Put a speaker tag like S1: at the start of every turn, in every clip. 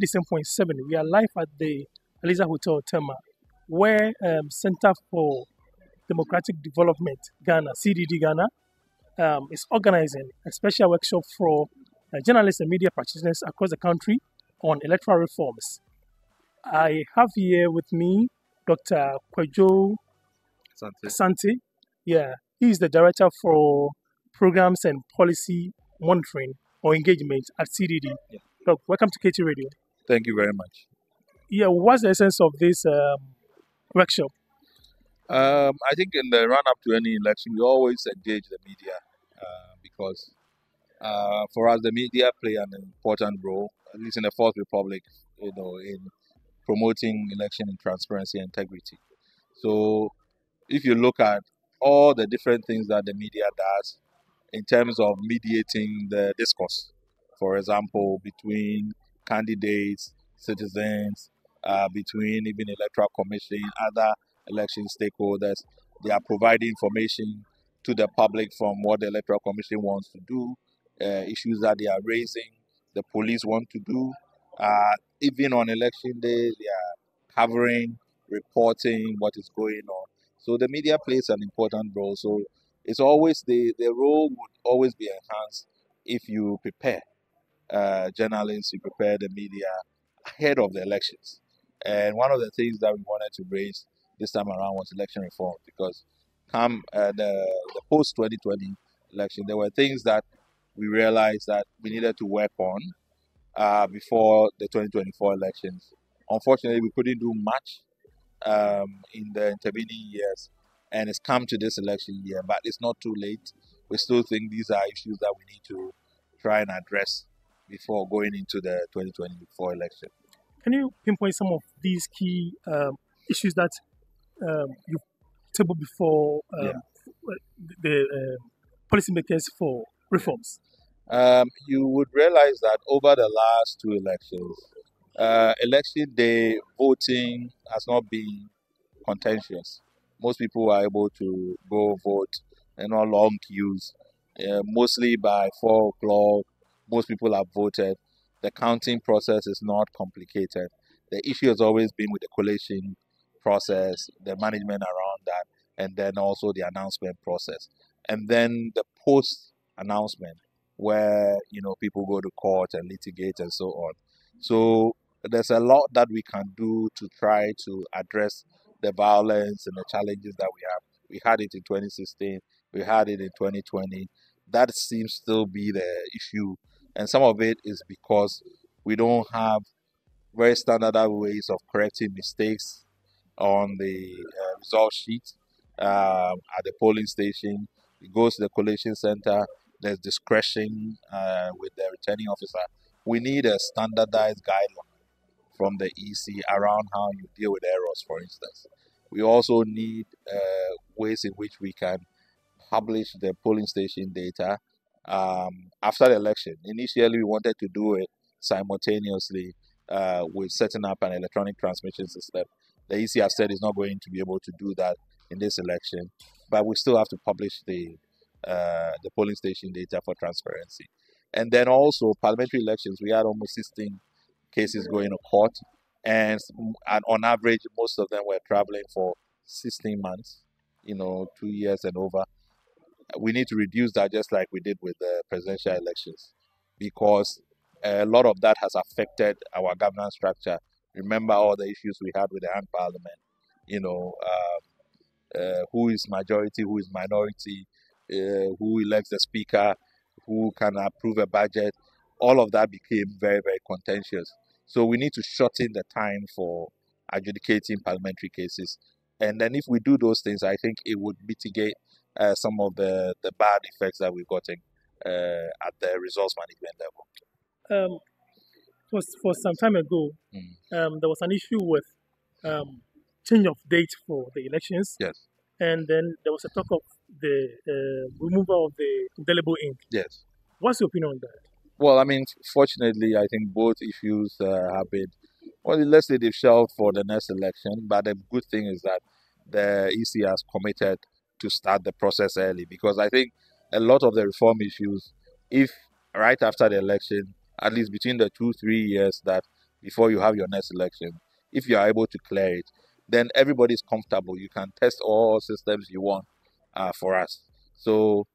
S1: 87.7. We are live at the Eliza Hotel Tema, where Center for Democratic Development Ghana, CDD-Ghana, is organizing a special workshop for journalists and media practitioners across the country on electoral reforms. I have here with me Dr. Kojo Asante. Yeah, he is the director for programs and policy monitoring or engagement at CDD.
S2: Yeah.
S1: Doc, welcome to KT Radio.
S2: Thank you very much.
S1: Yeah, what's the essence of this workshop?
S2: I think in the run-up to any election, we always engage the media because for us, the media play an important role, at least in the Fourth Republic, in promoting election and transparency and integrity. So if you look at all the different things that the media does in terms of mediating the discourse, for example, between candidates, citizens, between even electoral commission, other election stakeholders, they are providing information to the public from what the electoral commission wants to do, issues that they are raising, the police want to do. Even on election day, they are covering, reporting what is going on. So the media plays an important role. So it's always the role would always be enhanced if you prepare journalists, you prepare the media ahead of the elections. And one of the things that we wanted to raise this time around was election reform, because come the post 2020 election, there were things that we realized that we needed to work on before the 2024 elections. Unfortunately, we couldn't do much in the intervening years, and it's come to this election year, but it's not too late. We still think these are issues that we need to try and address before going into the 2024 election.
S1: Can you pinpoint some of these key issues that you tabled before the policymakers for reforms?
S2: You would realize that over the last two elections, election day voting has not been contentious. Most people are able to go vote, long queues. Mostly by 4 o'clock, most people have voted. The counting process is not complicated. The issue has always been with the collation process, the management around that, and then also the announcement process. And then the post announcement, where people go to court and litigate and so on. So there's a lot that we can do to try to address the violence and the challenges that we have. We had it in 2016, we had it in 2020. That seems still be the issue, and some of it is because we don't have very standardized ways of correcting mistakes on the result sheet at the polling station. It goes to the collation center. There's discretion with the returning officer. We need a standardized guideline from the EC around how you deal with errors, for instance. We also need ways in which we can publish the polling station data after the election. Initially, we wanted to do it simultaneously with setting up an electronic transmission system. The EC has said it's not going to be able to do that in this election, but we still have to publish the polling station data for transparency. And then also parliamentary elections, we had almost 16 cases going to court, and on average, most of them were traveling for 16 months, 2 years and over. We need to reduce that, just like we did with the presidential elections, because a lot of that has affected our governance structure. Remember all the issues we had with the hung parliament, who is majority, who is minority, who elects the speaker, who can approve a budget. All of that became very, very contentious. So we need to shorten the time for adjudicating parliamentary cases. And then if we do those things, I think it would mitigate some of the bad effects that we've gotten at the results management level.
S1: For some time ago, there was an issue with change of date for the elections.
S2: Yes.
S1: And then there was a talk of the removal of the indelible ink.
S2: Yes.
S1: What's your opinion on that?
S2: Well, fortunately, I think both issues have been, let's say they've shelved for the next election, but the good thing is that the EC has committed to start the process early, because I think a lot of the reform issues, if right after the election, at least between the 2-3 years that before you have your next election. If you are able to clear it, then everybody's comfortable. You can test all systems you want for us. So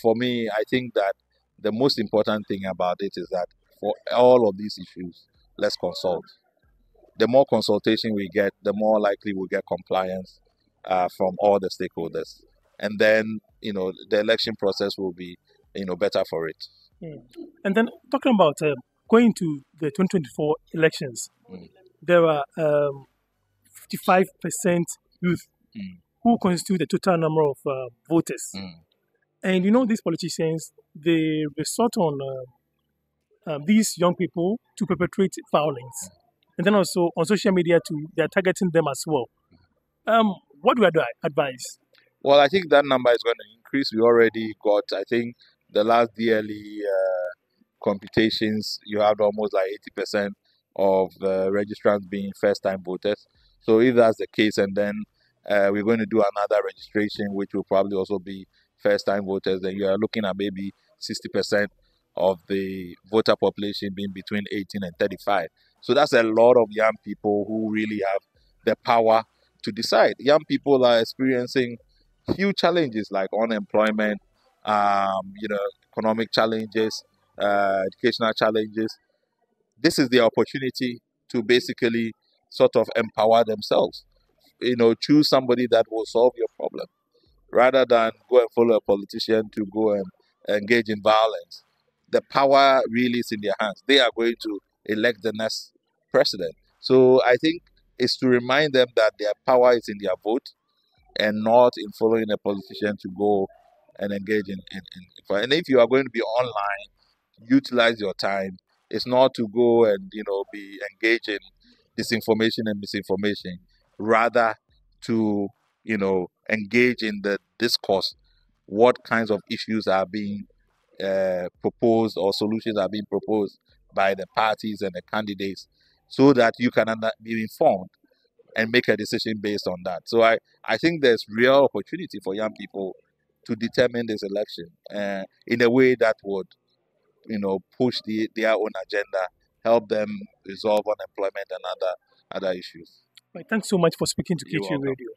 S2: for me, I think that the most important thing about it is that for all of these issues, let's consult. The more consultation we get, the more likely we get compliance from all the stakeholders. And then, the election process will be, better for it.
S1: Mm. And then talking about going to the 2024 elections,
S2: Mm.
S1: there are 55% youth
S2: Mm.
S1: who constitute the total number of voters.
S2: Mm.
S1: And these politicians, they resort on these young people to perpetrate violence. And then also on social media, too, they're targeting them as well. What do I advise?
S2: Well, I think that number is going to increase. We already got, I think, the last DLE computations, you had almost like 80% of the registrants being first-time voters. So if that's the case, and then we're going to do another registration, which will probably also be first-time voters, then you are looking at maybe 60% of the voter population being between 18 and 35. So that's a lot of young people who really have the power to decide. Young people are experiencing huge challenges like unemployment, economic challenges, educational challenges. This is the opportunity to basically sort of empower themselves. Choose somebody that will solve your problem rather than go and follow a politician to go and engage in violence. The power really is in their hands. They are going to elect the next president. So I think it's to remind them that their power is in their vote and not in following a politician to go and engage and if you are going to be online, utilize your time. It's not to go and be engaged in disinformation and misinformation, rather to engage in the discourse. What kinds of issues are being proposed or solutions are being proposed by the parties and the candidates, so that you can be informed and make a decision based on that. So I think there's real opportunity for young people to determine this election in a way that would push their own agenda, help them resolve unemployment and other issues.
S1: Right, thanks so much for speaking to
S2: You're
S1: KQ
S2: welcome.
S1: Radio.